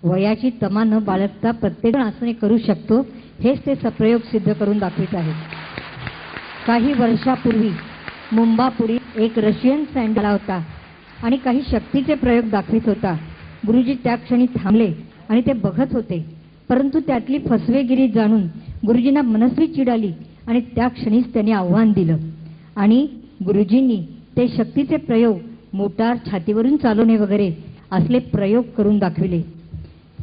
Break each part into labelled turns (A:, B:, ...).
A: वयाची तमा न बाळगता प्रत्येक आसने करू शकतो, हेच ते सप्रयोग सिद्ध करून दाखवित आहेत. काही वर्षापूर्वी मुंबापुरी एक रशियन सँड आला होता आणि काही शक्तीचे प्रयोग दाखवित होता. गुरुजी त्या क्षणी थांबले आणि ते बघत होते. परंतु त्यातली फसवेगिरी जाणून गुरुजींना मनस्वी चिड आली आणि त्या क्षणीच त्यांनी आव्हान दिलं आणि गुरुजींनी ते शक्तीचे प्रयोग, मोटार छातीवरून चालवणे वगैरे असले प्रयोग करून दाखविले.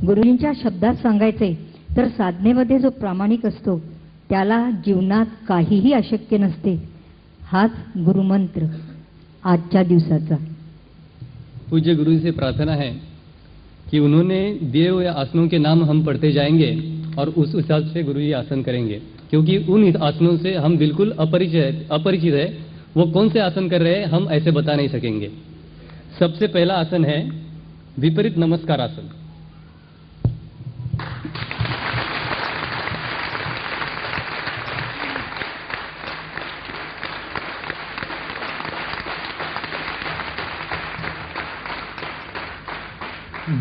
A: गुरुजींच्या शब्दात सांगायचे तर साधनेमध्ये जो प्रामाणिक असतो त्याला जीवनात काहीही अशक्य नसते. हाच गुरुमंत्र आजच्या दिवसाचा.
B: पूज्य गुरु जी से प्रार्थना है कि उन्होंने दिए हुए आसनों के नाम हम पढ़ते जाएंगे और उस हिसाब से गुरु जी आसन करेंगे, क्योंकि उन आसनों से हम बिल्कुल अपरिचित है. वो कौन से आसन कर रहे हैं हम ऐसे बता नहीं सकेंगे. सबसे पहला आसन है विपरीत नमस्कार आसन.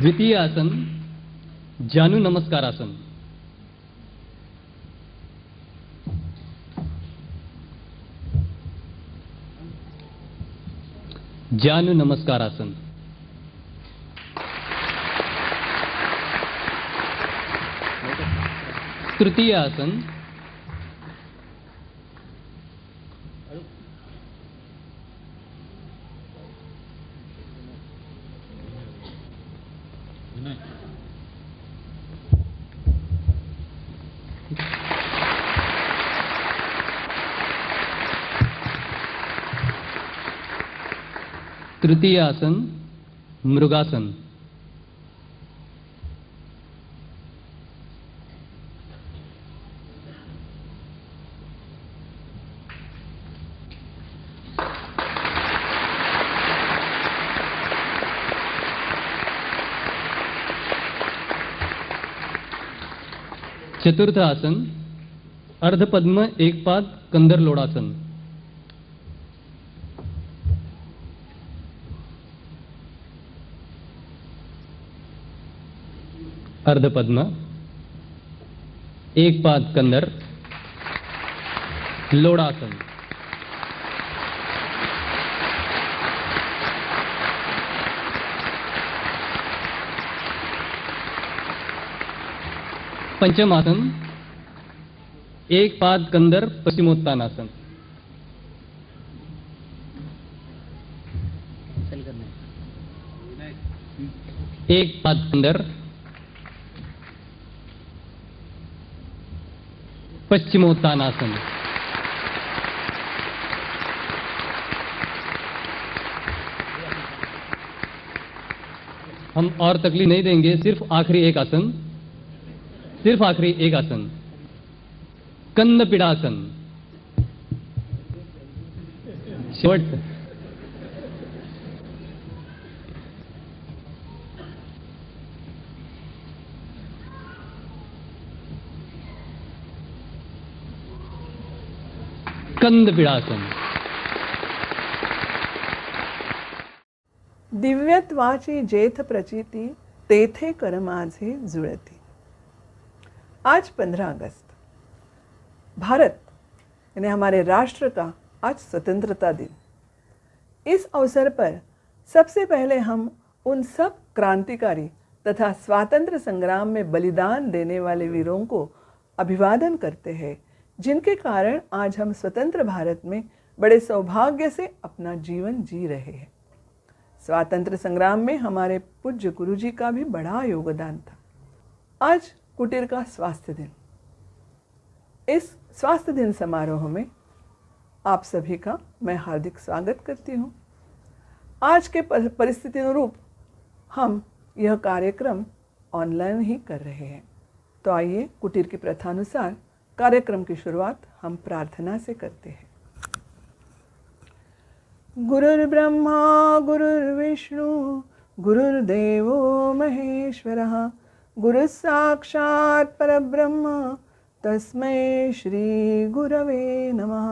B: द्वितीय आसन जानु नमस्कार आसन. जानु नमस्कार आसन. तृतीय आसन तृतीय आसन मृगासन. चतुर्थ आसन अर्धपद्म एकपाद कंदर लोडासन. अर्धपद्म एक पाद कंदर लोडासन. पंचम आसन एक पाद कंदर पश्चिमोत्तानासन. एक पाद कंदर पश्चिमोत्तानासन. हम और तकलीफ नहीं देंगे, सिर्फ आखिरी एक आसन, सिर्फ आखिरी एक आसन कंद पीड़ासन. शेवट कंद पीड़ासन.
C: दिव्यत्वाची जेथ प्रचिती तेथे कर माझे जुळती. आज 15 अगस्त भारत यानी हमारे राष्ट्र का आज स्वतंत्रता दिन. इस अवसर पर सबसे पहले हम उन सब क्रांतिकारी तथा स्वातंत्र्य संग्राम में बलिदान देने वाले वीरों को अभिवादन करते हैं, जिनके कारण आज हम स्वतंत्र भारत में बड़े सौभाग्य से अपना जीवन जी रहे हैं. स्वातंत्र्य संग्राम में हमारे पूज्य गुरुजी का भी बड़ा योगदान था. आज कुटीर का स्वास्थ्य दिन. इस स्वास्थ्य दिन समारोह में आप सभी का मैं हार्दिक स्वागत करती हूँ. आज के परिस्थिति अनुरूप हम यह कार्यक्रम ऑनलाइन ही कर रहे हैं. तो आइए कुटीर की प्रथा अनुसार कार्यक्रम की शुरुआत हम प्रार्थना से करते हैं. गुरुर्ब्रह्मा गुरुर्विष्णु गुरुर्देवो महेश्वरः गुरुस्साक्षात् परब्रह्म तस्मै श्री गुरवे नमः.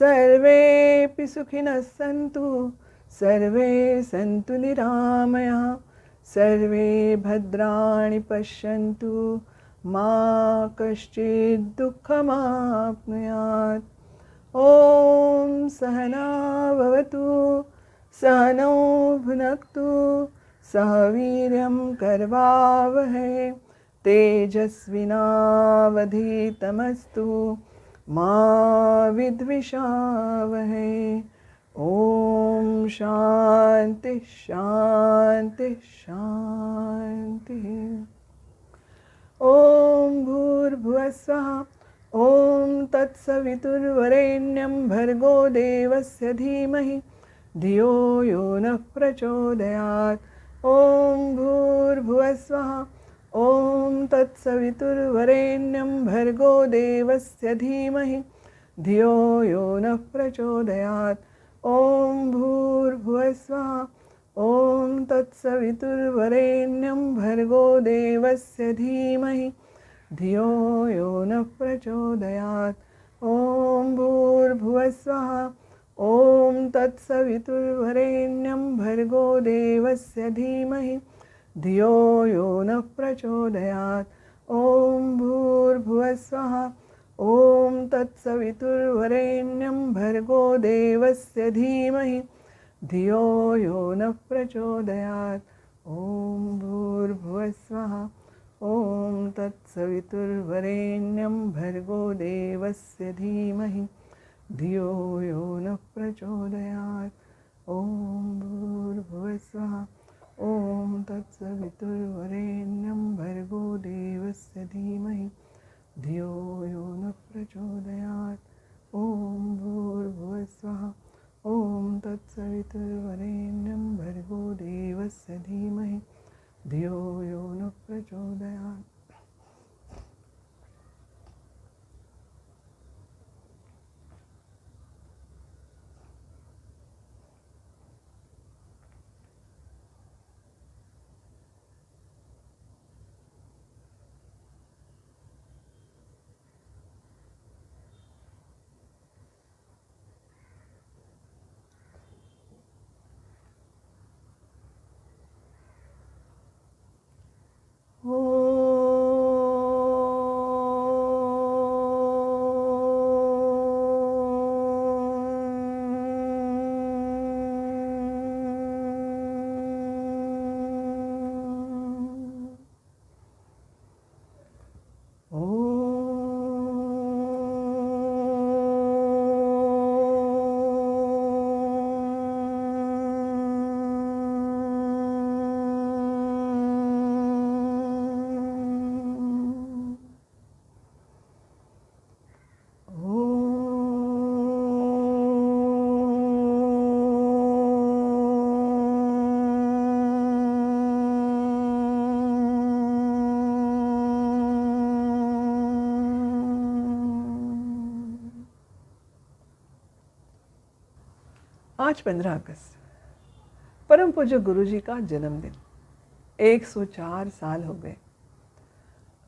C: सर्वेऽपि सुखिनः सन्तु सर्वे सन्तु निरामयाः सर्वे भद्राणि पश्यन्तु मा कश्चित् दुःखमाप्नुयात्। ॐ सहना भवतु सहनौ भुनक्तु सह वीर्यं करवावहै तेजस्विनावधीतमस्तु मा विद्विषावहै। ॐ शान्ति शान्ति शान्तिः। ॐ भूर्भुवस्वः ॐ तत्सवितुर्वरेण्यं भर्गो देवस्य धीमहि धियो यो नः प्रचोदयात्। ॐ भूर्भुवस्वः ॐ तत्सवितुर्वरेण्यं भर्गो देवस्य धीमहि धियो यो नः प्रचोदयात्। ॐ भूर्भुवस्वः ॐ तत्सवितुर्वरेण्यं भर्गो देवस्य धीमहि धियो यो नः प्रचोदयात्। ॐ भूर्भुवस्वः ॐ तत्सवितुर्वरेण्यं भर्गो देवस्य धीमहि धियो यो नः प्रचोदयात्। ॐ भूर्भुवस्वः ॐ तत्सवितुर्वरेण्यं भर्गो देवस्य धीमहि धियो यो नः प्रचोदयात्। ॐ भूर्भुवस्वः ॐ तत्सवितुर्वरेण्यं भर्गो देवस्य धीमहि धियो यो नः प्रचोदयात्। ॐ भूर्भुवस्वः ॐ तत्सवितुर्वरेण्यं भर्गो देवस्य धीमहि धियो यो नः प्रचोदयात्। ॐ भूर्भुवस्वः ॐ तत्सवितुर्वरेण्यं भर्गो देवस्य धीमहि धियो यो नः प्रचोदयात्। आज 15 अगस्त परम पूज्य गुरु जी का जन्मदिन। 104 साल हो गए।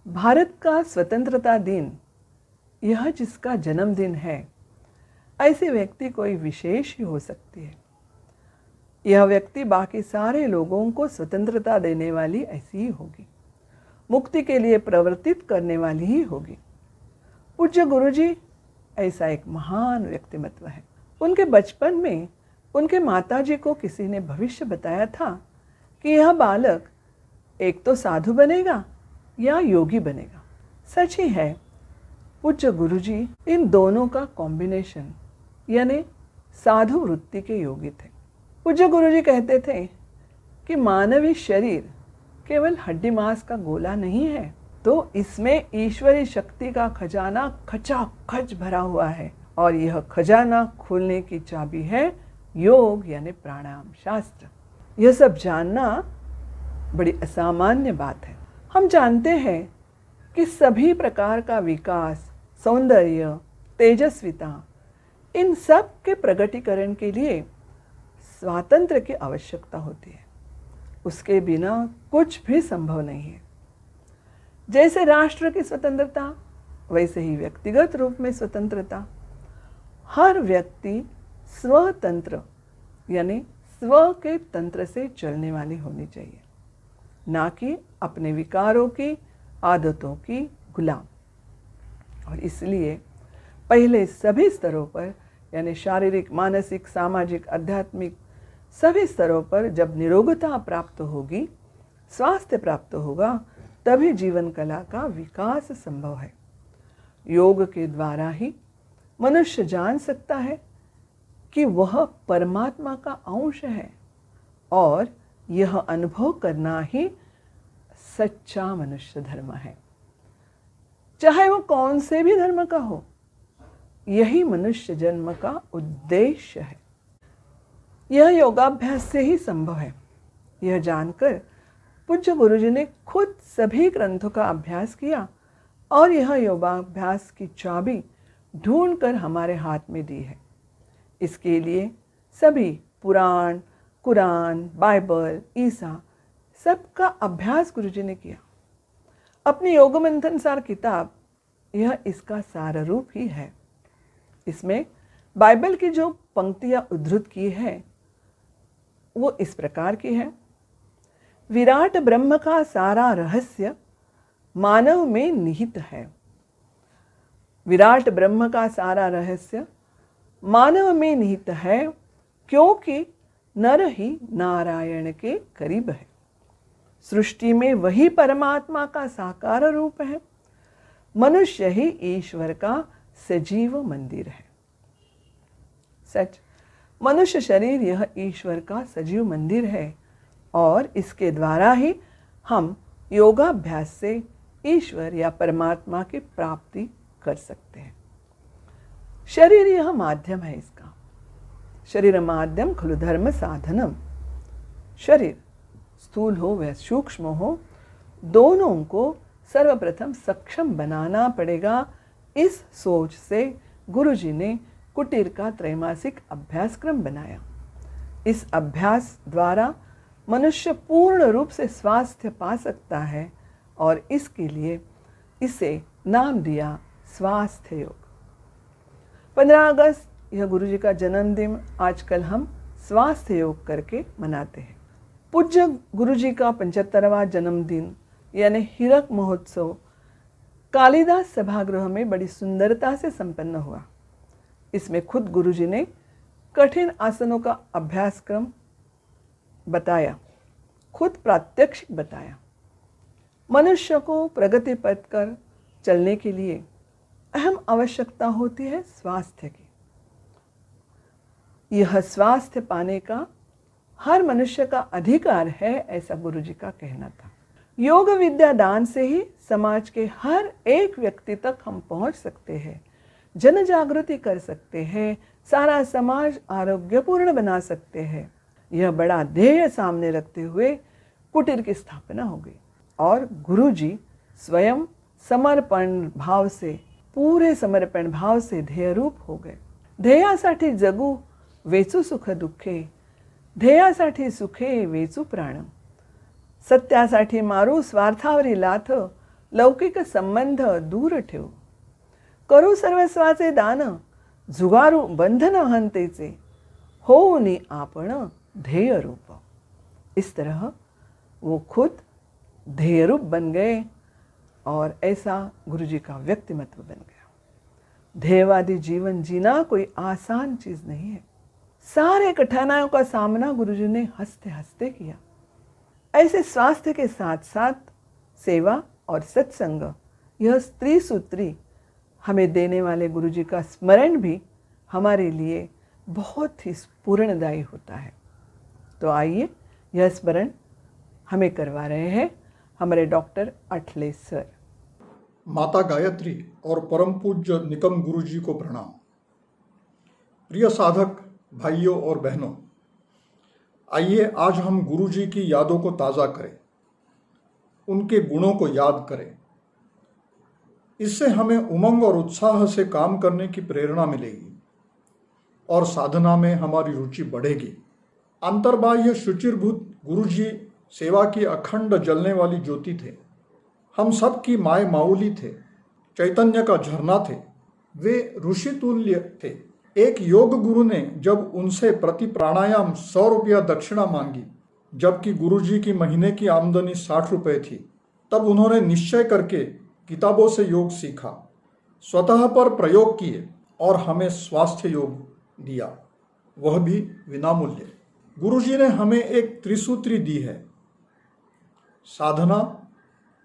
C: भारत का स्वतंत्रता दिन यह जिसका जन्मदिन है, ऐसे व्यक्ति कोई विशेष ही हो सकती है। यह व्यक्ति बाकी सारे लोगों को स्वतंत्रता देने वाली ऐसी ही होगी, मुक्ति के लिए प्रवर्तित करने वाली ही होगी। पूज्य गुरु जी ऐसा एक महान व्यक्तिमत्व है। उनके बचपन में उनके माताजी को किसी ने भविष्य बताया था कि यह बालक एक तो साधु बनेगा या योगी बनेगा। सच ही है, पूज्य गुरुजी इन दोनों का कॉम्बिनेशन यानी साधु वृत्ति के योगी थे। पूज्य गुरुजी कहते थे कि मानवीय शरीर केवल हड्डी मांस का गोला नहीं है, तो इसमें ईश्वरी शक्ति का खजाना खचाखच भरा हुआ है और यह खजाना खोलने की चाबी है योग यानी प्राणायाम शास्त्र। यह सब जानना बड़ी असामान्य बात है। हम जानते हैं कि सभी प्रकार का विकास, सौंदर्य, तेजस्विता, इन सब के प्रगटीकरण के लिए स्वातंत्र्य की आवश्यकता होती है। उसके बिना कुछ भी संभव नहीं है। जैसे राष्ट्र की स्वतंत्रता, वैसे ही व्यक्तिगत रूप में स्वतंत्रता। हर व्यक्ति स्वतंत्र यानी स्व के तंत्र से चलने वाली होनी चाहिए। ना कि अपने विकारों की, आदतों की गुलाम। और इसलिए पहले सभी स्तरों पर, यानी शारीरिक, मानसिक, सामाजिक, आध्यात्मिक सभी स्तरों पर जब निरोगता प्राप्त होगी, स्वास्थ्य प्राप्त होगा, तभी जीवन कला का विकास संभव है। योग के द्वारा ही मनुष्य जान सकता है कि वह परमात्मा का अंश है, और यह अनुभव करना ही सच्चा मनुष्य धर्म है। चाहे वो कौन से भी धर्म का हो, यही मनुष्य जन्म का उद्देश्य है। यह योगाभ्यास से ही संभव है। यह जानकर पूज्य गुरुजी ने खुद सभी ग्रंथों का अभ्यास किया और यह योगाभ्यास की चाबी ढूंढकर हमारे हाथ में दी है। इसके लिए सभी पुराण, कुरान, बाइबल, ईसा सबका अभ्यास गुरुजी ने किया। अपनी योग मंथन सार किताब यह इसका सार रूप ही है। इसमें बाइबल की जो पंक्तियां उद्धृत की है वो इस प्रकार की है। विराट ब्रह्म का सारा रहस्य मानव में निहित है। विराट ब्रह्म का सारा रहस्य मानव में निहित है, क्योंकि नर ही नारायण के करीब है। सृष्टि में वही परमात्मा का साकार रूप है। मनुष्य ही ईश्वर का सजीव मंदिर है। सच, मनुष्य शरीर यह ईश्वर का सजीव मंदिर है, और इसके द्वारा ही हम योगाभ्यास से ईश्वर या परमात्मा की प्राप्ति कर सकते हैं। शरीर यह माध्यम है इसका। शरीर माध्यम खलु धर्म साधनम। शरीर स्थूल हो व सूक्ष्म हो, दोनों को सर्वप्रथम सक्षम बनाना पड़ेगा। इस सोच से गुरुजी ने कुटीर का त्रैमासिक अभ्यासक्रम बनाया। इस अभ्यास द्वारा मनुष्य पूर्ण रूप से स्वास्थ्य पा सकता है, और इसके लिए इसे नाम दिया स्वास्थ्य योग। 15 अगस्त यह गुरुजी का जन्मदिन आजकल हम स्वास्थ्य योग करके मनाते हैं। पूज्य गुरुजी का 75वां जन्मदिन यानी हीरक महोत्सव कालिदास सभागृह में बड़ी सुंदरता से संपन्न हुआ। इसमें खुद गुरुजी ने कठिन आसनों का अभ्यासक्रम बताया, खुद प्रात्यक्षिक बताया। मनुष्य को प्रगति पथ कर चलने के लिए अहम आवश्यकता होती है स्वास्थ्य की। यह स्वास्थ्य पाने का हर मनुष्य का अधिकार है, ऐसा गुरुजी का कहना था। योग विद्या दान से ही समाज के हर एक व्यक्ति तक हम पहुंच सकते हैं, जन जागृति कर सकते हैं, सारा समाज आरोग्यपूर्ण बना सकते हैं। यह बड़ा ध्येय सामने रखते हुए कुटीर की स्थापना हो गई, और गुरुजी स्वयं समर्पण भाव से, पूरे समर्पण भाव से ध्येय रूप हो गए। ध्येयासाठी जगू वेचू सुख दुःखे, ध्येयासाठी सुखे वेचू प्राण, सत्यासाठी मारू स्वार्थावरी लाथ, लौकिक संबंध दूर ठेवू, करू सर्वस्वाचे दान, जुगारू बंधन हंतेचे, होऊनी आपण ध्येय रूप। इस तरह वो खुद ध्येय रूप बन गए, और ऐसा गुरुजी का व्यक्तिमत्व बन गया। ध्येयवादी जीवन जीना कोई आसान चीज नहीं है। सारे कठिनाइयों का सामना गुरुजी ने हंसते हंसते किया। ऐसे स्वास्थ्य के साथ साथ सेवा और सत्संग, यह स्त्री सूत्री हमें देने वाले गुरुजी का स्मरण भी हमारे लिए बहुत ही स्फूर्णदायी होता है। तो आइए यह स्मरण हमें करवा रहे हैं हमारे डॉक्टर अठले सर।
D: माता गायत्री और परम पूज्य निकम गुरुजी को प्रणाम। प्रिय साधक भाइयों और बहनों, आइए आज हम गुरुजी की यादों को ताज़ा करें, उनके गुणों को याद करें। इससे हमें उमंग और उत्साह से काम करने की प्रेरणा मिलेगी और साधना में हमारी रुचि बढ़ेगी। अंतर्बाह्य शुचिरभूत गुरुजी सेवा की अखंड जलने वाली ज्योति थे। हम सब की माय माऊली थे, चैतन्य का झरना थे। वे ऋषि तुल्य थे। एक योग गुरु ने जब उनसे प्रति प्राणायाम 100 रुपया दक्षिणा मांगी जबकि गुरुजी की महीने की आमदनी 60 रुपये थी। तब उन्होंने निश्चय करके किताबों से योग सीखा, स्वतः पर प्रयोग किए और हमें स्वास्थ्य योग दिया, वह भी विनामूल्य। गुरुजी ने हमें एक त्रिसूत्री दी है, साधना,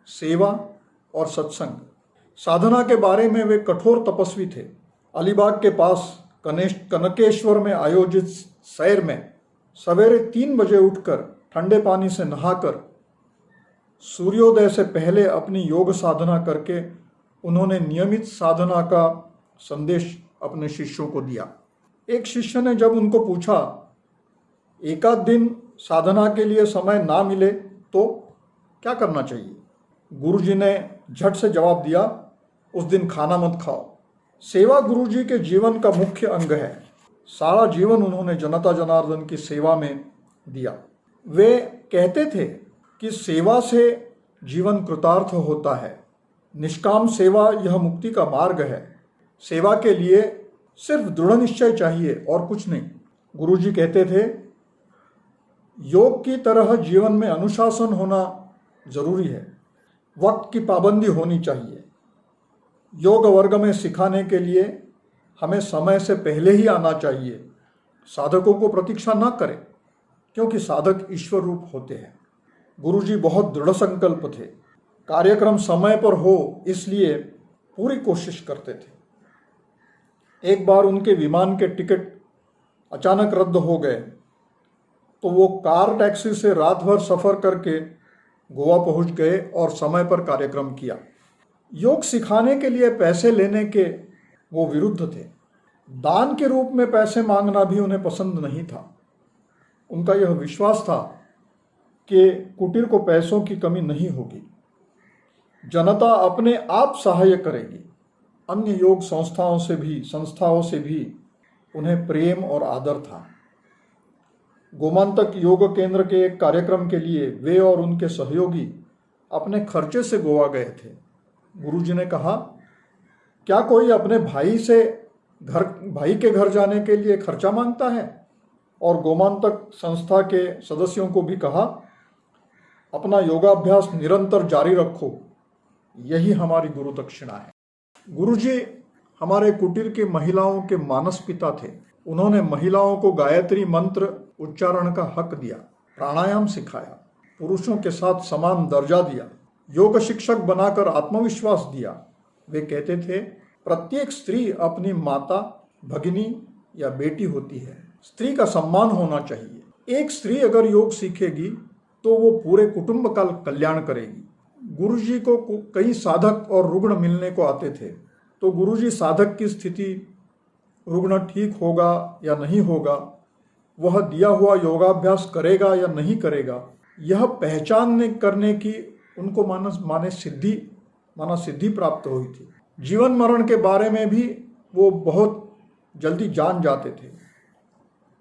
D: सेवा और सत्संग। साधना के बारे में वे कठोर तपस्वी थे। अलीबाग के पास कनकेश्वर में आयोजित सैर में सवेरे 3 बजे उठकर ठंडे पानी से नहाकर सूर्योदय से पहले अपनी योग साधना करके उन्होंने नियमित साधना का संदेश अपने शिष्यों को दिया। एक शिष्य ने जब उनको पूछा, एकाध दिन साधना के लिए समय ना मिले तो क्या करना चाहिए? गुरुजी ने झट से जवाब दिया, उस दिन खाना मत खाओ। सेवा गुरुजी के जीवन का मुख्य अंग है। सारा जीवन उन्होंने जनता जनार्दन की सेवा में दिया। वे कहते थे कि सेवा से जीवन कृतार्थ होता है। निष्काम सेवा यह मुक्ति का मार्ग है। सेवा के लिए सिर्फ दृढ़ निश्चय चाहिए और कुछ नहीं। गुरुजी कहते थे, योग की तरह जीवन में अनुशासन होना जरूरी है। वक्त की पाबंदी होनी चाहिए। योग वर्ग में सिखाने के लिए हमें समय से पहले ही आना चाहिए। साधकों को प्रतीक्षा न करें, क्योंकि साधक ईश्वर रूप होते हैं। गुरुजी बहुत दृढ़ संकल्प थे। कार्यक्रम समय पर हो, इसलिए पूरी कोशिश करते थे। एक बार उनके विमान के टिकट अचानक रद्द हो गए तो वो कार टैक्सी से रात भर सफ़र करके गोवा पहुंच गए और समय पर कार्यक्रम किया। योग सिखाने के लिए पैसे लेने के वो विरुद्ध थे। दान के रूप में पैसे मांगना भी उन्हें पसंद नहीं था। उनका यह विश्वास था कि कुटीर को पैसों की कमी नहीं होगी, जनता अपने आप सहाय करेगी। अन्य योग संस्थाओं से भी उन्हें प्रेम और आदर था। गोमांतक योग केंद्र के एक कार्यक्रम के लिए वे और उनके सहयोगी अपने खर्चे से गोवा गए थे। गुरुजी ने कहा, क्या कोई अपने भाई के घर जाने के लिए खर्चा मांगता है? और गोमांतक संस्था के सदस्यों को भी कहा, अपना योगाभ्यास निरंतर जारी रखो, यही हमारी गुरु दक्षिणा है। गुरुजी हमारे कुटीर की महिलाओं के मानस पिता थे। उन्होंने महिलाओं को गायत्री मंत्र उच्चारण का हक दिया, प्राणायाम सिखाया, पुरुषों के साथ समान दर्जा दिया, योग शिक्षक बनाकर आत्मविश्वास दिया। वे कहते थे, प्रत्येक स्त्री अपनी माता, भगिनी या बेटी होती है। स्त्री का सम्मान होना चाहिए। एक स्त्री अगर योग सीखेगी तो वो पूरे कुटुंब का कल्याण करेगी। गुरुजी को कई साधक और रुग्ण मिलने को आते थे, तो गुरुजी साधक की स्थिति, रुग्ण ठीक होगा या नहीं होगा, वह दिया हुआ योगाभ्यास करेगा या नहीं करेगा, यह पहचान करने की उनको माना सिद्धि प्राप्त हुई थी। जीवन मरण के बारे में भी वो बहुत जल्दी जान जाते थे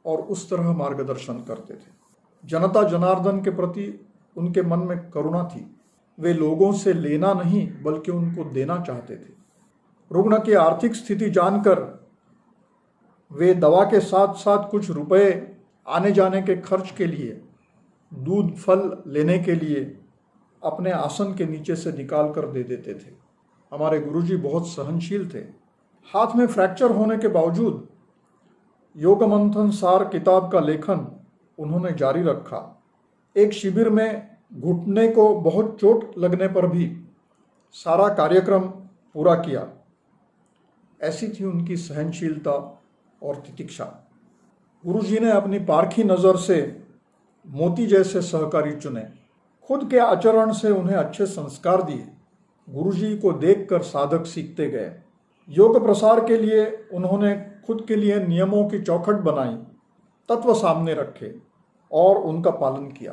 D: और उस तरह मार्गदर्शन करते थे। जनता जनार्दन के प्रति उनके मन में करुणा थी। वे लोगों से लेना नहीं बल्कि उनको देना चाहते थे। रुग्ण की आर्थिक स्थिति जानकर वे दवा के साथ साथ कुछ रुपए आने जाने के खर्च के लिए, दूध फल लेने के लिए अपने आसन के नीचे से निकाल कर दे देते थे। हमारे गुरुजी बहुत सहनशील थे। हाथ में फ्रैक्चर होने के बावजूद योग मंथन सार किताब का लेखन उन्होंने जारी रखा। एक शिविर में घुटने को बहुत चोट लगने पर भी सारा कार्यक्रम पूरा किया। ऐसी थी उनकी सहनशीलता और तितिक्षा। गुरुजी ने अपनी पारखी नज़र से मोती जैसे सहकारी चुने। खुद के आचरण से उन्हें अच्छे संस्कार दिए। गुरुजी को देखकर साधक सीखते गए। योग प्रसार के लिए उन्होंने खुद के लिए नियमों की चौखट बनाई, तत्व सामने रखे और उनका पालन किया।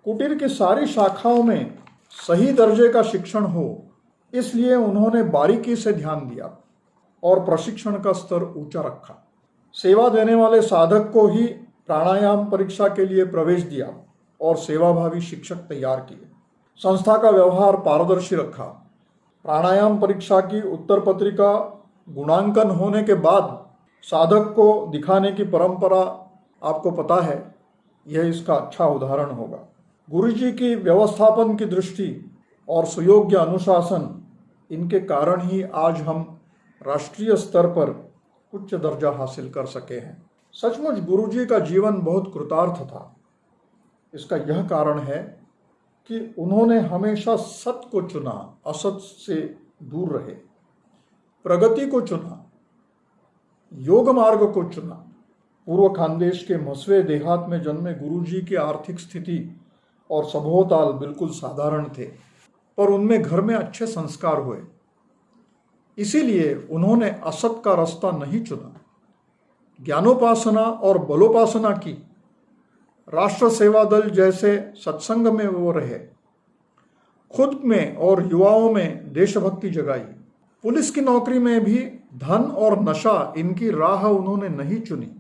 D: कुटीर की सारी शाखाओं में सही दर्जे का शिक्षण हो, इसलिए उन्होंने बारीकी से ध्यान दिया और प्रशिक्षण का स्तर ऊंचा रखा। सेवा देने वाले साधक को ही प्राणायाम परीक्षा के लिए प्रवेश दिया और सेवाभावी शिक्षक तैयार किए। संस्था का व्यवहार पारदर्शी रखा। प्राणायाम परीक्षा की उत्तर पत्रिका गुणांकन होने के बाद साधक को दिखाने की परंपरा आपको पता है, यह इसका अच्छा उदाहरण होगा। गुरुजी की व्यवस्थापन की दृष्टि और सुयोग्य अनुशासन, इनके कारण ही आज हम राष्ट्रीय स्तर पर उच्च दर्जा हासिल कर सके हैं। सचमुच गुरुजी का जीवन बहुत कृतार्थ था। इसका यह कारण है कि उन्होंने हमेशा सत्य को चुना, असत से दूर रहे, प्रगति को चुना, योग मार्ग को चुना। पूर्व खानदेश के मसवे देहात में जन्मे गुरुजी की आर्थिक स्थिति और स्वभावताल बिल्कुल साधारण थे, पर उनमें घर में अच्छे संस्कार हुए। इसीलिए उन्होंने असत का रास्ता नहीं चुना, ज्ञानोपासना और बलोपासना की। राष्ट्र सेवा दल जैसे सत्संग में वो रहे, खुद में और युवाओं में देशभक्ति जगाई। पुलिस की नौकरी में भी धन और नशा, इनकी राह उन्होंने नहीं चुनी,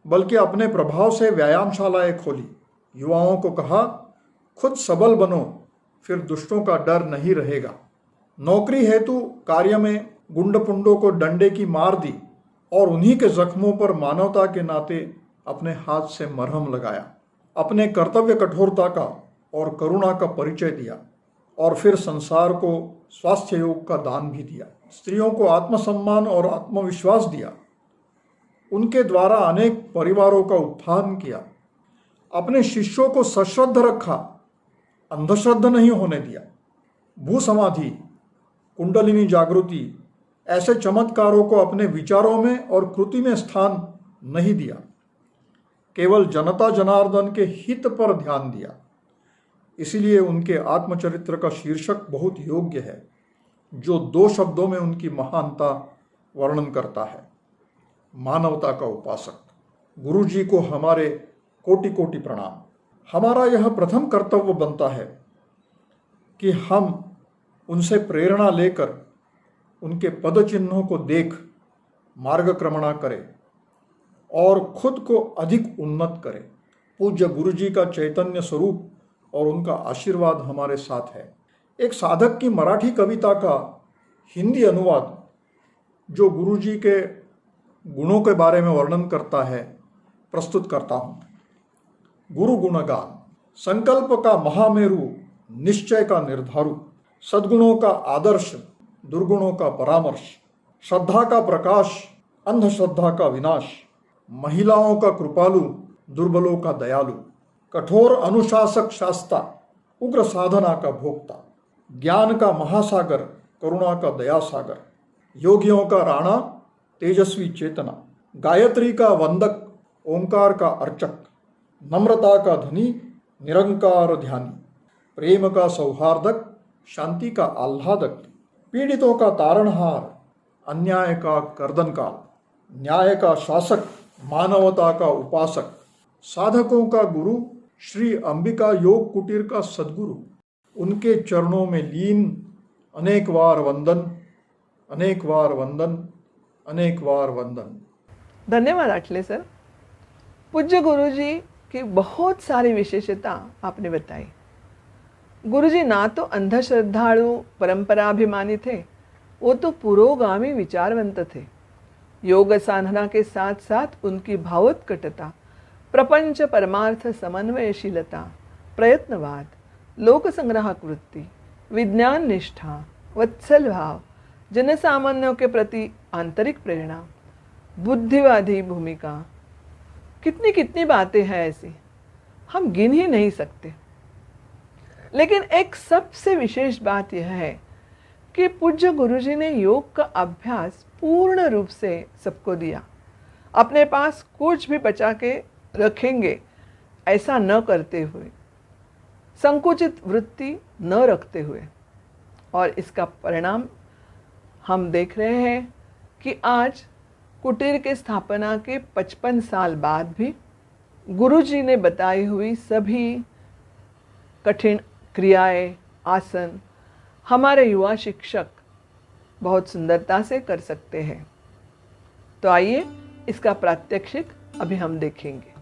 D: बल्कि अपने प्रभाव से व्यायामशालाएं खोली। युवाओं को कहा, खुद सबल बनो, फिर दुष्टों का डर नहीं रहेगा। नौकरी हेतु कार्य में गुंड पुंडों को डंडे की मार दी और उन्हीं के जख्मों पर मानवता के नाते अपने हाथ से मरहम लगाया। अपने कर्तव्य कठोरता का और करुणा का परिचय दिया और फिर संसार को स्वास्थ्य योग का दान भी दिया। स्त्रियों को आत्मसम्मान और आत्मविश्वास दिया। उनके द्वारा अनेक परिवारों का उत्थान किया। अपने शिष्यों को सश्रद्ध रखा, अंधश्रद्ध नहीं होने दिया। भू समाधि, कुंडलिनी जागृति, ऐसे चमत्कारों को अपने विचारों में और कृति में स्थान नहीं दिया। केवल जनता जनार्दन के हित पर ध्यान दिया। इसीलिए उनके आत्मचरित्र का शीर्षक बहुत योग्य है, जो 2 शब्दों में उनकी महानता वर्णन करता है, मानवता का उपासक। गुरुजी को हमारे कोटि कोटि प्रणाम। हमारा यह प्रथम कर्तव्य बनता है कि हम उनसे प्रेरणा लेकर उनके पद चिन्हों को देख मार्गक्रमणा करें और खुद को अधिक उन्नत करें। पूज्य गुरुजी का चैतन्य स्वरूप और उनका आशीर्वाद हमारे साथ है। एक साधक की मराठी कविता का हिंदी अनुवाद जो गुरुजी के गुणों के बारे में वर्णन करता है, प्रस्तुत करता हूँ। गुरु गुणगान, संकल्प का महामेरु, निश्चय का निर्धारु, सद्गुणों का आदर्श, दुर्गुणों का परामर्श, श्रद्धा का प्रकाश, अंधश्रद्धा का विनाश, महिलाओं का कृपालु, दुर्बलों का दयालु, कठोर अनुशासक शास्ता, उग्र साधना का भोक्ता, ज्ञान का महासागर, करुणा का दया सागर, योगियों का राणा, तेजस्वी चेतना, गायत्री का वंदक, ओंकार का अर्चक, नम्रता का धनी, निरंकार ध्यानी, प्रेम का सौहार्दक, शांति का आह्लादक, पीड़ितों का तारणहार, अन्याय का कर्दनकाल, न्याय का शासक, मानवता का उपासक, साधकों का गुरु, श्री अंबिका योग कुटीर का सद्गुरु। उनके चरणों में लीन अनेक बार वंदन, अनेक बार वंदन, अनेक बार वंदन।
C: धन्यवाद आठले सर। पूज्य गुरुजी की बहुत सारी विशेषता आपने बताई। गुरुजी ना तो अंधश्रद्धालु परंपराभिमानी थे, वो तो पुरोगामी विचारवंत थे। योग साधना के साथ साथ उनकी भावोत्कटता, प्रपंच परमार्थ समन्वयशीलता, प्रयत्नवाद, लोक संग्राहक वृत्ति, विज्ञान निष्ठा, वत्सल भाव, जनसामान्यों के प्रति आंतरिक प्रेरणा, बुद्धिवादी भूमिका, कितनी कितनी बातें हैं ऐसी, हम गिन ही नहीं सकते। लेकिन एक सबसे विशेष बात यह है कि पूज्य गुरुजी ने योग का अभ्यास पूर्ण रूप से सबको दिया। अपने पास कुछ भी बचा के रखेंगे ऐसा न करते हुए, संकुचित वृत्ति न रखते हुए, और इसका परिणाम हम देख रहे हैं कि आज कुटीर के स्थापना के 55 साल बाद भी गुरुजी ने बताई हुई सभी कठिन क्रियाएं, आसन हमारे युवा शिक्षक बहुत सुंदरता से कर सकते हैं। तो आइए इसका प्रात्यक्षिक अभी हम देखेंगे।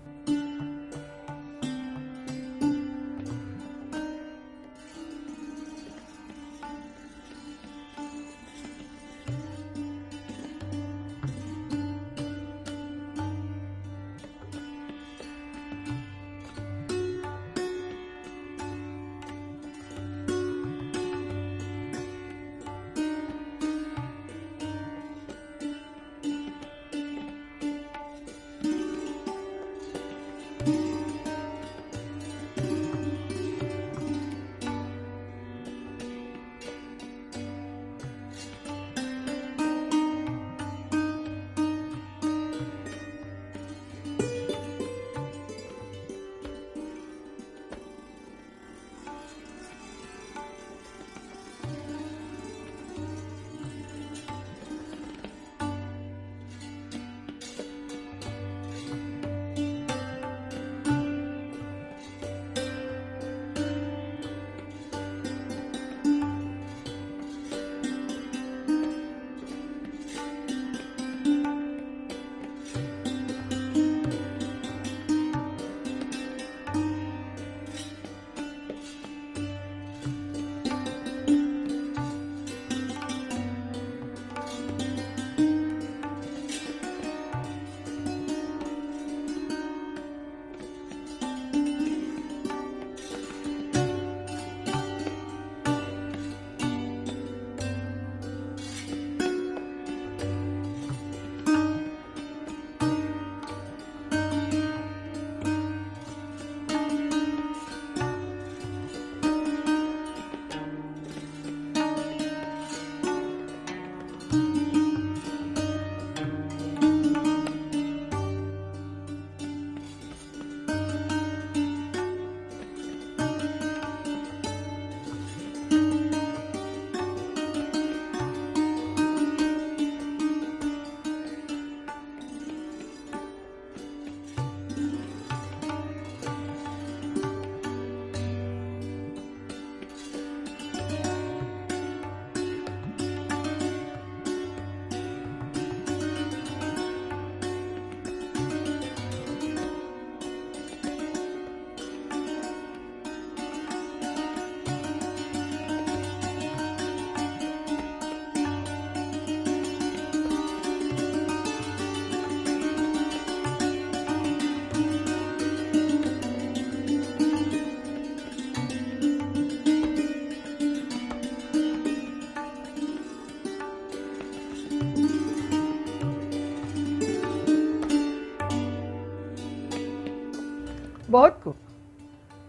C: बहुत खूब।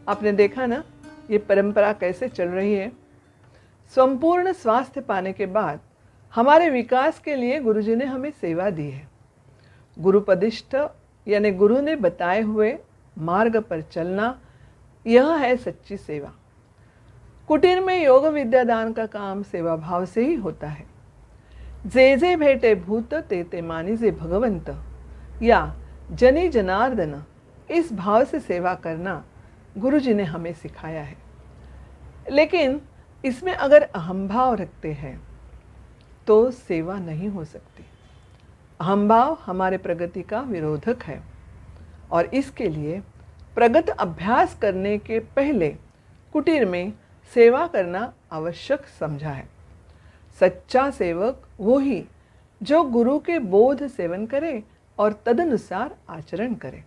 C: आपने देखा ना ये परंपरा कैसे चल रही है। संपूर्ण स्वास्थ्य पाने के बाद हमारे विकास के लिए गुरुजी ने हमें सेवा दी है। गुरुपदिष्ठ यानी गुरु ने बताए हुए मार्ग पर चलना, यह है सच्ची सेवा। कुटीर में योग विद्यादान का काम सेवा भाव से ही होता है। जे जे भेटे भूत ते ते मानिजे भगवंत, या जनी जनार्दन, इस भाव से सेवा करना गुरुजी ने हमें सिखाया है। लेकिन इसमें अगर अहंभाव रखते हैं तो सेवा नहीं हो सकती। अहंभाव हमारे प्रगति का विरोधक है और इसके लिए प्रगत अभ्यास करने के पहले कुटीर में सेवा करना आवश्यक समझा है। सच्चा सेवक वो ही जो गुरु के बोध सेवन करे और तदनुसार आचरण करे।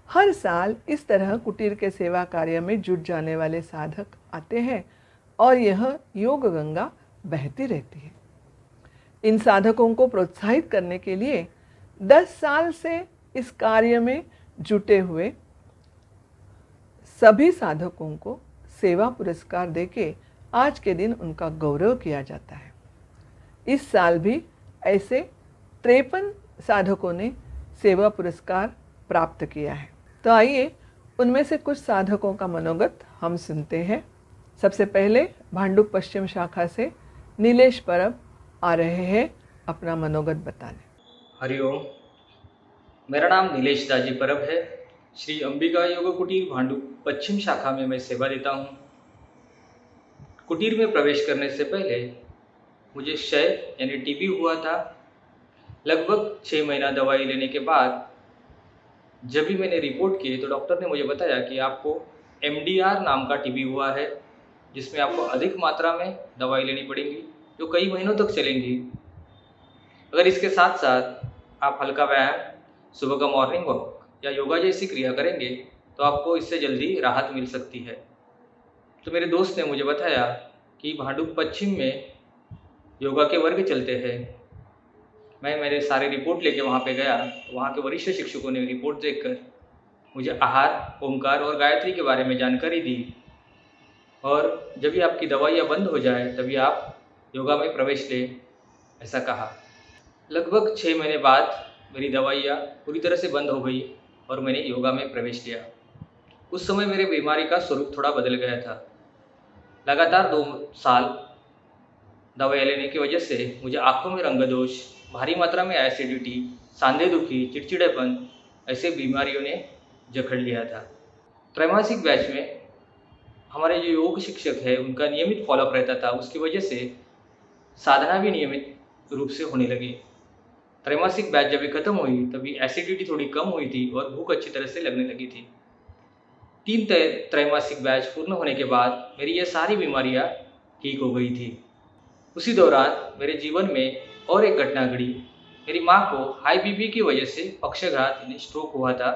C: हर साल इस तरह कुटीर के सेवा कार्य में जुट जाने वाले साधक आते हैं और यह योग गंगा बहती रहती है। इन साधकों को प्रोत्साहित करने के लिए 10 साल से इस कार्य में जुटे हुए सभी साधकों को सेवा पुरस्कार देके आज के दिन उनका गौरव किया जाता है। इस साल भी ऐसे 53 साधकों ने सेवा पुरस्कार प्राप्त किया है। तो आइए उनमें से कुछ साधकों का मनोगत हम सुनते हैं। सबसे पहले भांडुप पश्चिम शाखा से नीलेश परब आ रहे हैं अपना मनोगत बताने।
E: हरिओम, मेरा नाम नीलेश दाजी परब है। श्री अंबिका योग कुटीर भांडुप पश्चिम शाखा में मैं सेवा देता हूँ। कुटीर में प्रवेश करने से पहले मुझे क्षय यानी टीबी हुआ था। लगभग 6 महीना दवाई लेने के बाद जब भी मैंने रिपोर्ट की तो डॉक्टर ने मुझे बताया कि आपको MDR नाम का टीबी हुआ है, जिसमें आपको अधिक मात्रा में दवाई लेनी पड़ेगी जो कई महीनों तक चलेंगी। अगर इसके साथ साथ आप हल्का व्यायाम, सुबह का मॉर्निंग वॉक या योगा जैसी क्रिया करेंगे तो आपको इससे जल्दी राहत मिल सकती है। तो मेरे दोस्त ने मुझे बताया कि भांडुप पश्चिम में योगा के वर्ग चलते हैं। मैंने सारे रिपोर्ट लेके वहाँ पे गया तो वहाँ के वरिष्ठ शिक्षकों ने रिपोर्ट देखकर मुझे आहार, ओमकार और गायत्री के बारे में जानकारी दी और जब भी आपकी दवाइयाँ बंद हो जाए तभी आप योगा में प्रवेश लें, ऐसा कहा। लगभग 6 महीने बाद मेरी दवाइयाँ पूरी तरह से बंद हो गई और मैंने योगा में प्रवेश लिया। उस समय मेरे बीमारी का स्वरूप थोड़ा बदल गया था। लगातार 2 साल दवाई लेने की वजह से मुझे आँखों में रंगदोष, भारी मात्रा में एसिडिटी, सांधे दुखी, चिड़चिड़ेपन ऐसे बीमारियों ने जकड़ लिया था। त्रैमासिक बैच में हमारे जो योग शिक्षक है उनका नियमित फॉलोअप रहता था, उसकी वजह से साधना भी नियमित रूप से होने लगी। त्रैमासिक बैच जब खत्म हुई तभी एसिडिटी थोड़ी कम हुई थी और भूख अच्छी तरह से लगने लगी थी। 3 त्रैमासिक बैच पूर्ण होने के बाद मेरी ये सारी बीमारियाँ ठीक हो गई थी। उसी दौरान मेरे जीवन में और एक घटना घटी। मेरी माँ को हाई बीपी की वजह से पक्षाघात यानी स्ट्रोक हुआ था।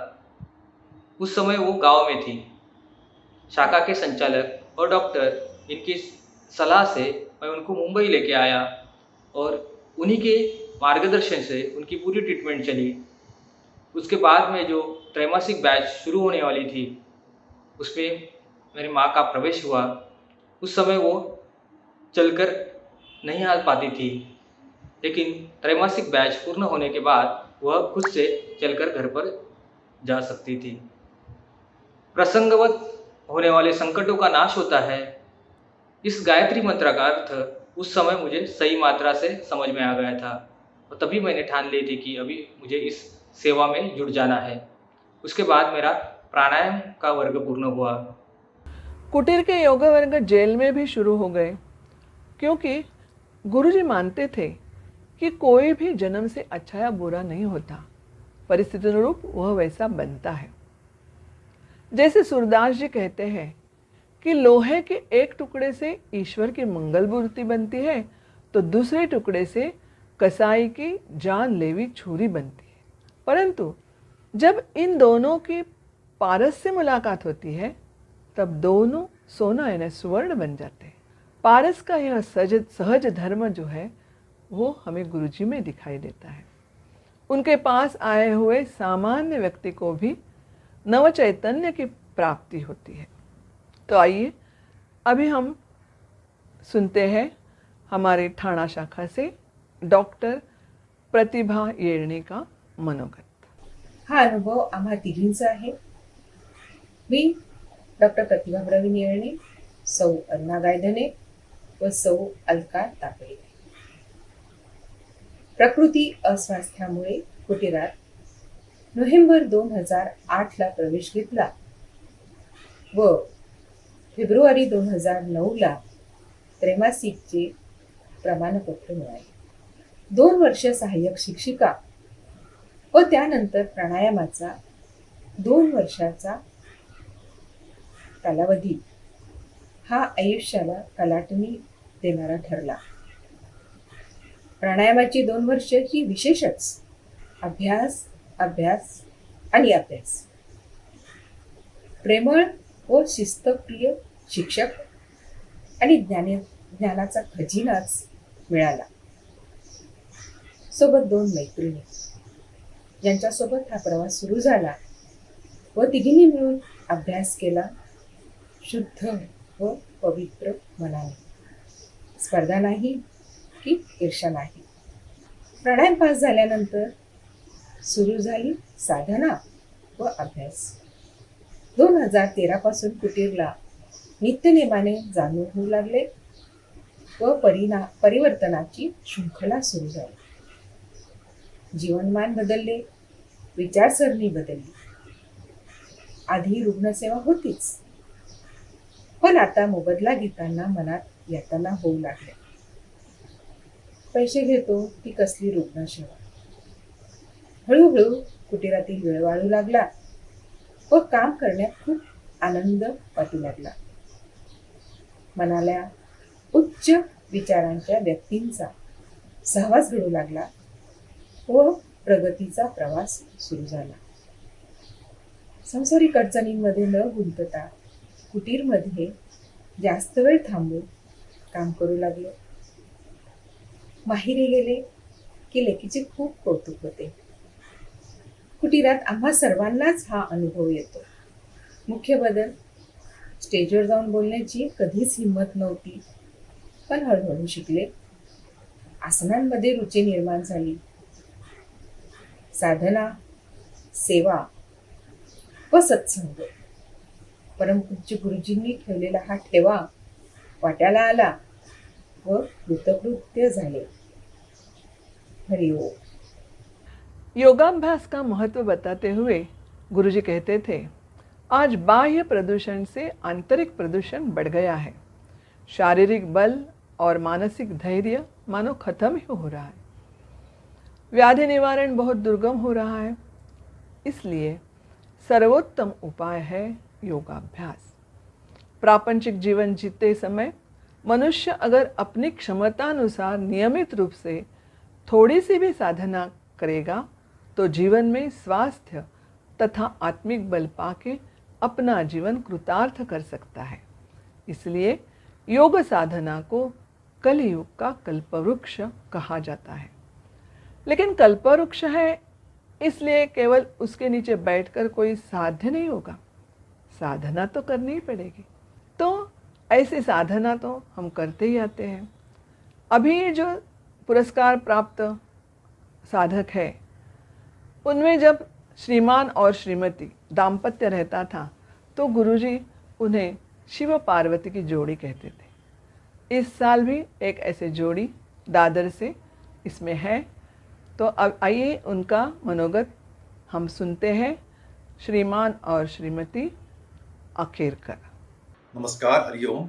E: उस समय वो गांव में थी। शाखा के संचालक और डॉक्टर इनकी सलाह से मैं उनको मुंबई लेके आया और उन्हीं के मार्गदर्शन से उनकी पूरी ट्रीटमेंट चली। उसके बाद में जो त्रैमासिक बैच शुरू होने वाली थी उसमें मेरी माँ का प्रवेश हुआ। उस समय वो चलकर नहीं आ पाती थी, लेकिन त्रैमासिक बैच पूर्ण होने के बाद वह खुद से चलकर घर पर जा सकती थी। प्रसंगवत होने वाले संकटों का नाश होता है। इस गायत्री मंत्र का अर्थ उस समय मुझे सही मात्रा से समझ में आ गया था और तभी मैंने ठान ली थी कि अभी मुझे इस सेवा में जुड़ जाना है। उसके बाद मेरा प्राणायाम का वर्ग पूर्ण हुआ।
C: कुटीर के योगा वर्ग जेल में भी शुरू हो गए, क्योंकि गुरुजी मानते थे कि कोई भी जन्म से अच्छा या बुरा नहीं होता, परिस्थिति अनुरूप वह वैसा बनता है। जैसे सूरदास जी कहते हैं कि लोहे के एक टुकड़े से ईश्वर की मंगल मूर्ति बनती है तो दूसरे टुकड़े से कसाई की जानलेवी छुरी बनती है। परंतु जब इन दोनों की पारस से मुलाकात होती है तब दोनों सोना यानी स्वर्ण बन जाते हैं। पारस का यह सहज धर्म जो है वो हमें गुरुजी में दिखाई देता है। उनके पास आए हुए सामान्य व्यक्ति को भी नव चैतन्य की प्राप्ति होती है। तो आइए अभी हम सुनते हैं हमारे ठाणा शाखा से डॉक्टर प्रतिभा येळणे का मनोगत।
F: हा अनुभव आम्हा तिघींचा आहे। मी डॉक्टर प्रतिभा प्रवीण येळणे, सौ अरुणा गायधने व सौ अलका तापळे प्रकृती अस्वास्थ्यामुळे कुटीरात नोव्हेंबर 2008 प्रवेश घेतला व फेब्रुवारी 2009 त्रैमासिकचे प्रमाणपत्र मिळाले। 2 वर्ष सहाय्यक शिक्षिका व त्यानंतर प्राणायामाचा 2 वर्षाचा कालावधी हा आयुष्याला कलाटणी देणारा ठरला। प्राणायामाची 2 वर्ष ही विशेषच अभ्यास अभ्यास आणि अभ्यास। प्रेमळ व शिस्तप्रिय शिक्षक आणि ज्ञानाचा खजिनाच मिळाला। सोबत 2 मैत्रिणी ज्यांच्यासोबत हा प्रवास सुरू झाला व तिघींनी मिळून अभ्यास केला शुद्ध व पवित्र मनाने। स्पर्धा नाही की ईर्ष्या नाही। प्राणायाम पास झाल्यानंतर सुरू झाली साधना व अभ्यास। 2013 पासून कुटीरला नित्यनेमाने जाणून होऊ लागले व परिवर्तनाची शृंखला सुरू झाली। जीवनमान बदलले, विचारसरणी बदलली। आधी रुग्णसेवा होतीच, पण आता मोबदला घेताना मनात यातना होऊ लागल्या। पैसे घेतो ती कसली रुग्णसेवा। हळूहळू कुटीरातील वेळ वाढू लागला व काम करण्यात खूप आनंद वाटू लागला। मनाला उच्च विचारांच्या व्यक्तींचा सहवास घडू लागला व प्रगतीचा प्रवास सुरू झाला। सांसारिक अडचणींमध्ये न गुंतता कुटीरमध्ये जास्त वेळ थांबून काम करू लागले। माहेरी गेले की लेकीचे खूप कौतुक होते। कुटीरात आम्हा सर्वांनाच हा अनुभव येतो। मुख्य बदल, स्टेजवर जाऊन बोलण्याची कधीच हिंमत नव्हती, पण हळूहळू शिकले। आसनांमध्ये रुची निर्माण झाली। साधना, सेवा व सत्संग परमपूज्य गुरुजींनी ठेवलेला हा ठेवा वाट्याला आला व कृतकृत्य झाले। हरिओम।
C: योगाभ्यास का महत्व बताते हुए गुरुजी कहते थे, आज बाह्य प्रदूषण से आंतरिक प्रदूषण बढ़ गया है। शारीरिक बल और मानसिक धैर्य मानो खत्म ही हो रहा है। व्याधि निवारण बहुत दुर्गम हो रहा है। इसलिए सर्वोत्तम उपाय है योगाभ्यास। प्रापंचिक जीवन जीते समय मनुष्य अगर अपनी क्षमतानुसार नियमित रूप से थोड़ी सी भी साधना करेगा तो जीवन में स्वास्थ्य तथा आत्मिक बल पाके अपना जीवन कृतार्थ कर सकता है। इसलिए योग साधना को कलयुग का कल्पवृक्ष कहा जाता है। लेकिन कल्पवृक्ष है इसलिए केवल उसके नीचे बैठकर कोई साध्य नहीं होगा, साधना तो करनी ही पड़ेगी। तो ऐसी साधना तो हम करते ही आते हैं। अभी जो पुरस्कार प्राप्त साधक है उनमें जब श्रीमान और श्रीमती दाम्पत्य रहता था तो गुरुजी उन्हें शिव पार्वती की जोड़ी कहते थे। इस साल भी एक ऐसे जोड़ी दादर से इसमें है। तो अब आइए उनका मनोगत हम सुनते हैं। श्रीमान और श्रीमती अखेरकर।
G: नमस्कार, हरिओम।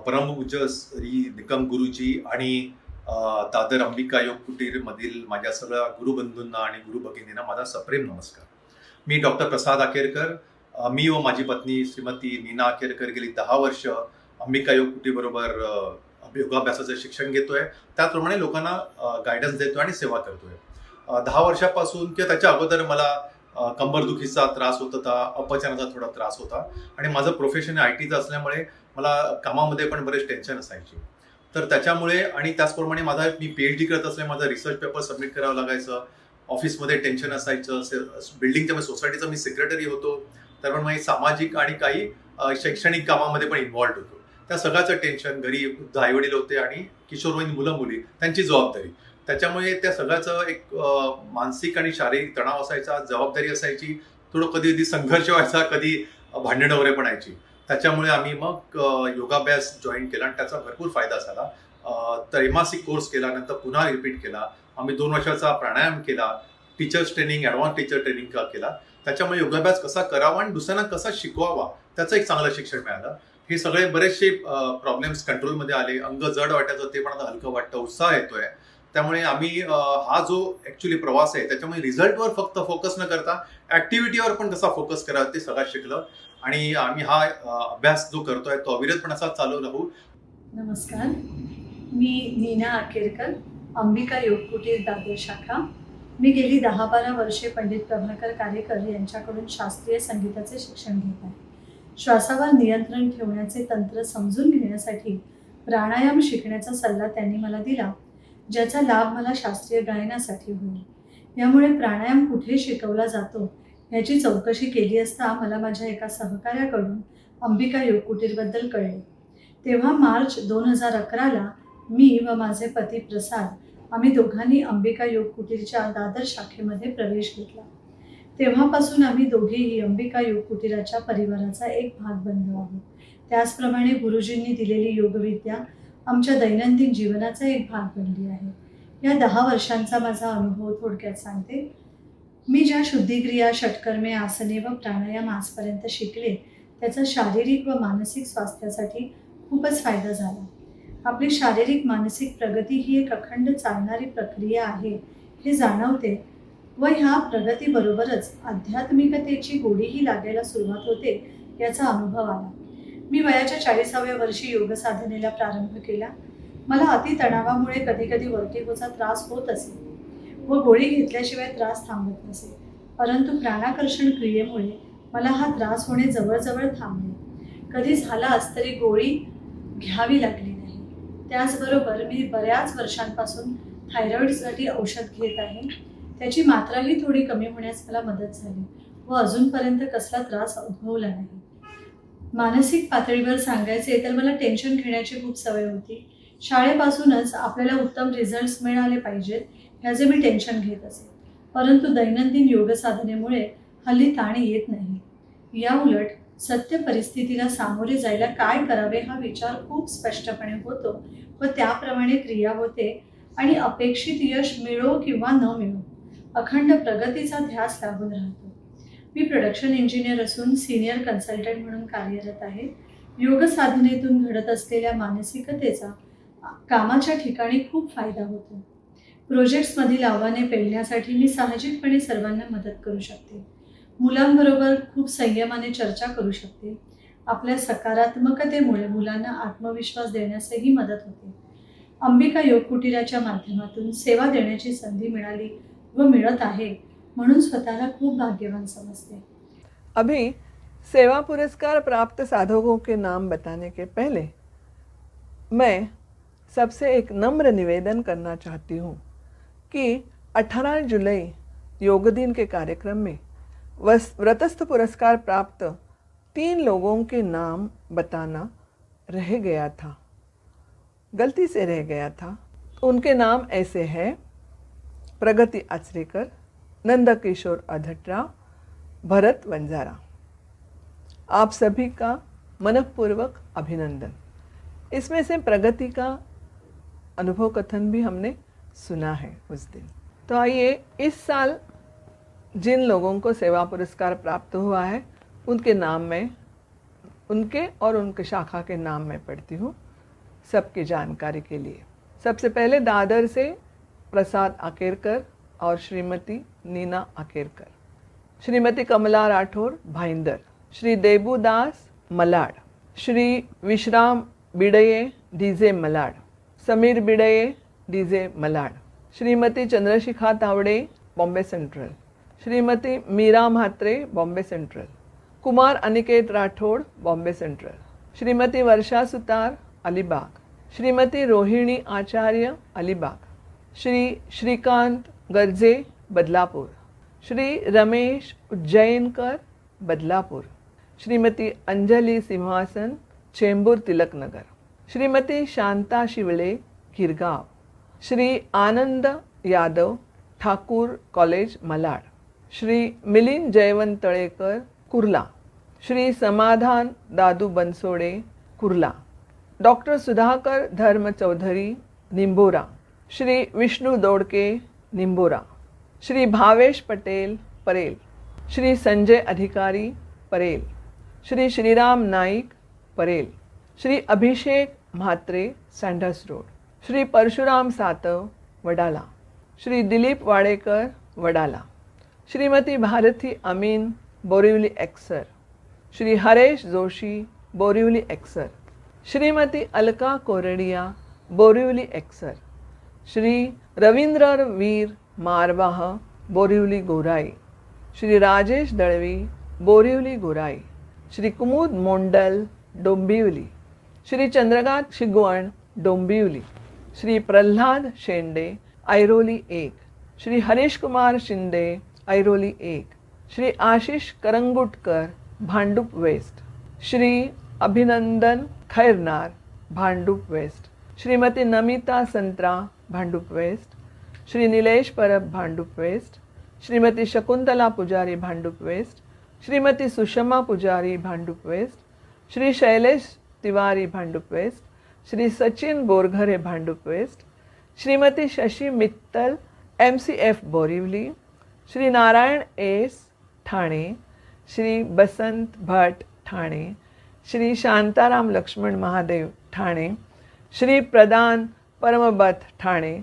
G: परमपूज्य श्री निकम गुरुजी आणि दादर अंबिका योग कुटीर मधील माझ्या सगळ्या गुरुबंधूंना आणि गुरुभगिनींना माझा सप्रेम नमस्कार। मी डॉक्टर प्रसाद अखेरकर। मी व माझी पत्नी श्रीमती नीना अखेरकर गेली 10 वर्ष अंबिका योग कुटीर बरोबर योगाभ्यासाचं शिक्षण घेतोय। त्याचप्रमाणे लोकांना गायडन्स देतोय आणि सेवा करतोय। 10 वर्षापासून किंवा त्याच्या अगोदर मला कंबरदुखीचा त्रास होत होता, अपचनाचा थोडा त्रास होता आणि माझं प्रोफेशन IT चं असल्यामुळे मला कामामध्ये पण बरेच टेन्शन असायची। तर त्याच्यामुळे आणि त्याचप्रमाणे मी PhD करत असल्यामुळे माझा रिसर्च पेपर सबमिट करावं लागायचं। ऑफिसमध्ये टेन्शन असायचं। बिल्डिंगच्या सोसायटीचा मी सेक्रेटरी होतो त्याप्रमाणे सामाजिक आणि काही शैक्षणिक कामामध्ये पण इन्व्हॉल्ड होतो. त्या सगळ्याचं टेन्शन, घरी वृद्ध आईवडील होते आणि किशोरवयीन मुलं मुली त्यांची जबाबदारी, त्याच्यामुळे त्या सगळ्याचं एक मानसिक आणि शारीरिक तणाव असायचा, जबाबदारी असायची, थोडं कधी कधी संघर्ष व्हायचा, कधी भांडणं वगैरे पण यायची. त्याच्यामुळे आम्ही मग योगाभ्यास जॉईन केला आणि त्याचा भरपूर फायदा झाला. त्रैमासिक कोर्स केला, नंतर पुन्हा रिपीट केला. आम्ही 2 वर्षाचा प्राणायाम केला, teachers training, advance teacher training केला. त्याच्यामुळे योगाभ्यास कसा करावा आणि दुसऱ्यांना कसा शिकवावा त्याचं एक चांगलं शिक्षण मिळालं. हे सगळे बरेचसे प्रॉब्लेम्स कंट्रोलमध्ये आले. अंग जड वाटायचं ते पण आता हलकं वाटतं, उत्साह येतोय. त्यामुळे आम्ही हा जो ॲक्च्युली प्रवास आहे त्याच्यामुळे रिझल्टवर फक्त फोकस न करता ॲक्टिव्हिटीवर पण कसा फोकस करावा ते सगळं शिकलं. आणि आम्ही हा अभ्यास जो करतोय तो अविरतपणे असा चालू राहू.
H: नमस्कार, मी नीना आकेरकर, अंबिका योग कुटीर दादर शाखा. मी गेली 10-12 वर्षे पंडित प्रभाकर कारेकर यांच्याकडून शास्त्रीय संगीताचे शिक्षण घेत आहे. श्वासावर नियंत्रण ठेवण्याचे तंत्र समजून घेण्यासाठी प्राणायाम शिकण्याचा सल्ला त्यांनी मला दिला, ज्याचा लाभ मला शास्त्रीय गायनासाठी होईल. यामुळे प्राणायाम कुठे शिकवला जातो याची चौकशी केली असता मला माझ्या एका सहकार्याकडून अंबिका योग कुटीरबद्दल कळले. तेव्हा मार्च 2011ला मी व माझे पती प्रसाद आम्ही दोघांनी अंबिका योग कुटीरच्या दादर शाखेमध्ये प्रवेश घेतला. तेव्हापासून आम्ही दोघेही अंबिका योग कुटीराच्या परिवाराचा एक भाग बनलो आहोत. त्याचप्रमाणे गुरुजींनी दिलेली योगविद्या आमच्या दैनंदिन जीवनाचा एक भाग बनली आहे. या 10 वर्षांचा माझा अनुभव थोडक्यात सांगते. मी ज्या शुद्धिक्रिया, षटकर्मे, आसने व प्राणायाम आजपर्यंत शिकले त्याचा शारीरिक व मानसिक स्वास्थ्यासाठी खूपच फायदा झाला. आपली शारीरिक मानसिक प्रगती ही एक अखंड चालणारी प्रक्रिया आहे हे जाणवते व ह्या प्रगतीबरोबरच आध्यात्मिकतेची गोडीही लागायला सुरुवात होते याचा अनुभव आला. मी वयाच्या 40व्या वर्षी योग साधनेला प्रारंभ केला. मला अतितणावामुळे कधीकधी वर्टिगोचा त्रास होत असे व गोळी घेतल्याशिवाय त्रास थांबत नसे. परंतु प्राणाकर्षण क्रियेमुळे मला हा त्रास होणे जवळजवळ थांबले. कधी झालाच तरी गोळी घ्यावी लागली नाही. त्याचबरोबर मी बऱ्याच वर्षांपासून थायरॉईडसाठी औषध घेत आहे. त्याची मात्राही थोडी कमी होण्यास मला मदत झाली व अजूनपर्यंत कसला त्रास उद्भवला नाही. मानसिक पातळीवर सांगायचे तर मला टेन्शन घेण्याची खूप सवय होती. शाळेपासूनच आपल्याला उत्तम रिझल्ट्स मिळाले पाहिजेत ह्याचे मी टेन्शन घेत असे. परंतु दैनंदिन योग साधनेमुळे हल्ली ताण येत नाही. या उलट सत्य परिस्थितीला सामोरे जायला काय करावे हा विचार खूप स्पष्टपणे होतो व त्याप्रमाणे क्रिया होते आणि अपेक्षित यश मिळो किंवा न मिळो अखंड प्रगतीचा ध्यास लागून राहतो. मी प्रोडक्शन इंजिनियर असून सिनियर कन्सल्टंट म्हणून कार्यरत आहे. योग साधनेतून घडत असलेल्या मानसिकतेचा कामाच्या ठिकाणी खूप फायदा होतो. प्रोजेक्ट्समधील आव्हाने पेलण्यासाठी मी साहजिकपणे सर्वांना मदत करू शकते. मुलांबरोबर खूप संयमाने चर्चा करू शकते. आपल्या सकारात्मकतेमुळे मुलांना आत्मविश्वास देण्यासही मदत होते. अंबिका योग कुटीराच्या माध्यमातून सेवा देण्याची संधी मिळाली व मिळत आहे म्हणून स्वतःला खूप भाग्यवान समजते.
C: अभी सेवा पुरस्कार प्राप्त साधकों के नाम बताने के पहले मैं सबसे एक नम्र निवेदन करना चाहती हूँ कि 18 जुलाई योग दिन के कार्यक्रम में व्रतस्थ पुरस्कार प्राप्त 3 लोगों के नाम बताना रह गया था, गलती से रह गया था. उनके नाम ऐसे हैं: प्रगति आचरेकर, नंदकिशोर अधटराव, भरत वंजारा. आप सभी का मनपूर्वक अभिनंदन. इसमें से प्रगति का अनुभव कथन भी हमने सुना है उस दिन. तो आइए इस साल जिन लोगों को सेवा पुरस्कार प्राप्त हुआ है उनके नाम में, उनके और उनके शाखा के नाम मैं पढ़ती हूँ सबकी जानकारी के लिए. सबसे पहले दादर से प्रसाद आकेरकर और श्रीमती नीना आकेरकर, श्रीमती कमला Rathore Bhayandar, Shri देबूदास Malad, Shri Vishram Bidye DJ Malad, Samir Bidye DJ Malad, Shrimati Chandrashikha Tawde Bombay Central, Shrimati Meera Mhatre Bombay Central, Kumar Aniket Rathod Bombay Central, Shrimati Varsha Sutar Alibag, Shrimati Rohini Acharya Alibag, Shri Shrikant Garje Badlapur, Shri Ramesh Ujjainkar Badlapur, Shrimati Anjali Sinhasan, Chembur Tilak Nagar, Shrimati Shanta Shivle, Girgaon, Shri Anand Yadav, Thakur college, Malad, Shri Milind Jaywant Talekar, Kurla, Shri Samadhan Dadu Bansode, Kurla, doctor Sudhakar धर्म चौधरी, निंबोरा, श्री विष्णु दोडके, निंबोरा, श्री भावेश पटेल, परेल, श्री संजय अधिकारी, परेल, श्री श्रीराम नाईक, परेल, श्री अभिषेक म्हात्रे, सँडर्स रोड, श्री परशुराम सातव, वडाला, श्री दिलीप वाडेकर, वडाला, श्रीमती भारती अमीन, बोरिवली एक्सर, श्री हरेश जोशी, बोरिवली एक्सर, श्रीमती अलका कोरडिया, बोरिवली एक्सर, श्री रवींद्र वीर मारवाह, बोरिवली गोराई, श्री राजेश दळवी, बोरिवली गोराई, श्री कुमुद मोंडल, डोंबिवली, श्री चंद्रकांत शिगवण, डोंबिवली, श्री प्रल्हाद शेंडे, ऐरोली 1, श्री हरीश कुमार शिंदे, ऐरोली 1, श्री आशीष करंगुटकर, भांडुप वेस्ट, श्री अभिनंदन खैरनार, भांडुप वेस्ट, श्रीमती नमिता संत्रा, भांडुप वेस्ट, श्री नीलेश परब, भांडुप वेस्ट, श्रीमती शकुंतला पुजारी, Bhandup west, Shrimati Sushma Pujari, Bhandup west, Shri Shailesh Tiwari, Bhandup west, Shri Sachin Borghare, Bhandup west, Shrimati Shashi Mittal, MCF Borivali, Shri Narayan S, Thane, Shri Basant Bhatt, Thane, Shri Shantaram Laxman Mahadev, Thane, Shri Pradan Parambat, Thane,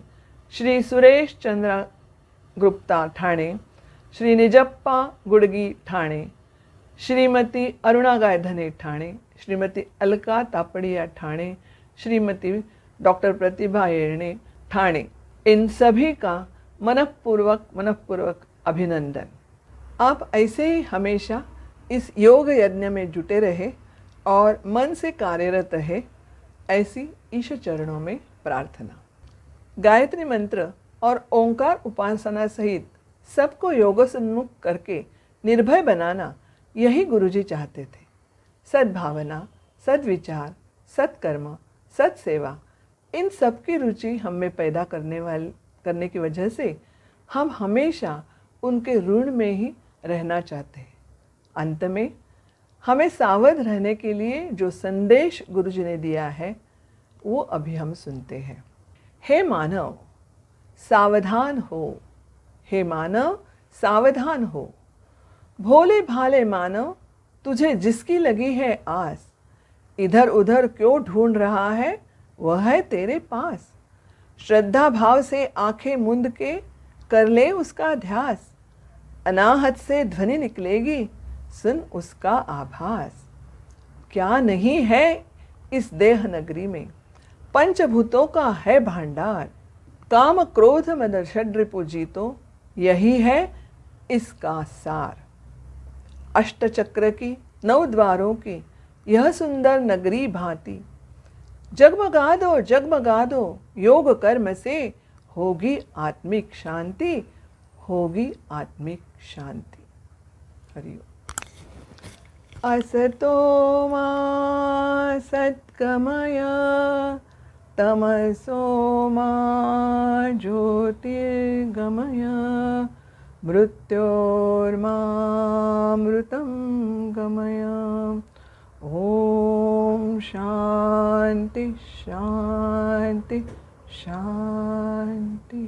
C: Shri Suresh Chandra Gupta, Thane, Shri Nijappa Gudgi, Thane, Shrimati Aruna Gaydhane, Thane, Shrimati Alka Tapadia, Thane, Shrimati doctor Pratibha Yerne, Thane. इन सभी का मनपूर्वक अभिनंदन। आप ऐसे ही हमेशा इस योग यज्ञ में जुटे रहे और मन से कार्यरत रहे, ऐसी ईश चरणों में प्रार्थना। गायत्री मंत्र और ओंकार उपासना सहित सबको योगोन्मुख करके निर्भय बनाना, यही गुरुजी चाहते थे। सद्भावना, सद्विचार, सत्कर्म, सत्सेवा, इन सब की रुचि हम में पैदा करने की वजह से हम हमेशा उनके ऋण में ही रहना चाहते हैं। अंत में हमें सावध रहने के लिए जो संदेश गुरुजी ने दिया है वो अभी हम सुनते हैं। हे मानव सावधान हो, हे मानव सावधान हो, भोले भाले मानव तुझे जिसकी लगी है आस, इधर उधर क्यों ढूंढ रहा है, वह है तेरे पास। श्रद्धा भाव से आंखें मूंद के कर ले उसका ध्यास, अनाहत से ध्वनि निकलेगी सुन उसका आभास। क्या नहीं है इस देह नगरी में, पंचभूतों का है भांडार, काम क्रोध मद षड्रिपु जीतो, यही है इसका सार। अष्टचक्र की 9 द्वारों की यह सुंदर नगरी भांति, जगमगा दो योग कर्म से, होगी आत्मिक शांति, होगी आत्मिक शांति। हरिओम। असतो मा सत्कमय, तमसो मा ज्योतिर्गमय, मृत्योर्मामृतं गमय। ओम शांति शांति शांति।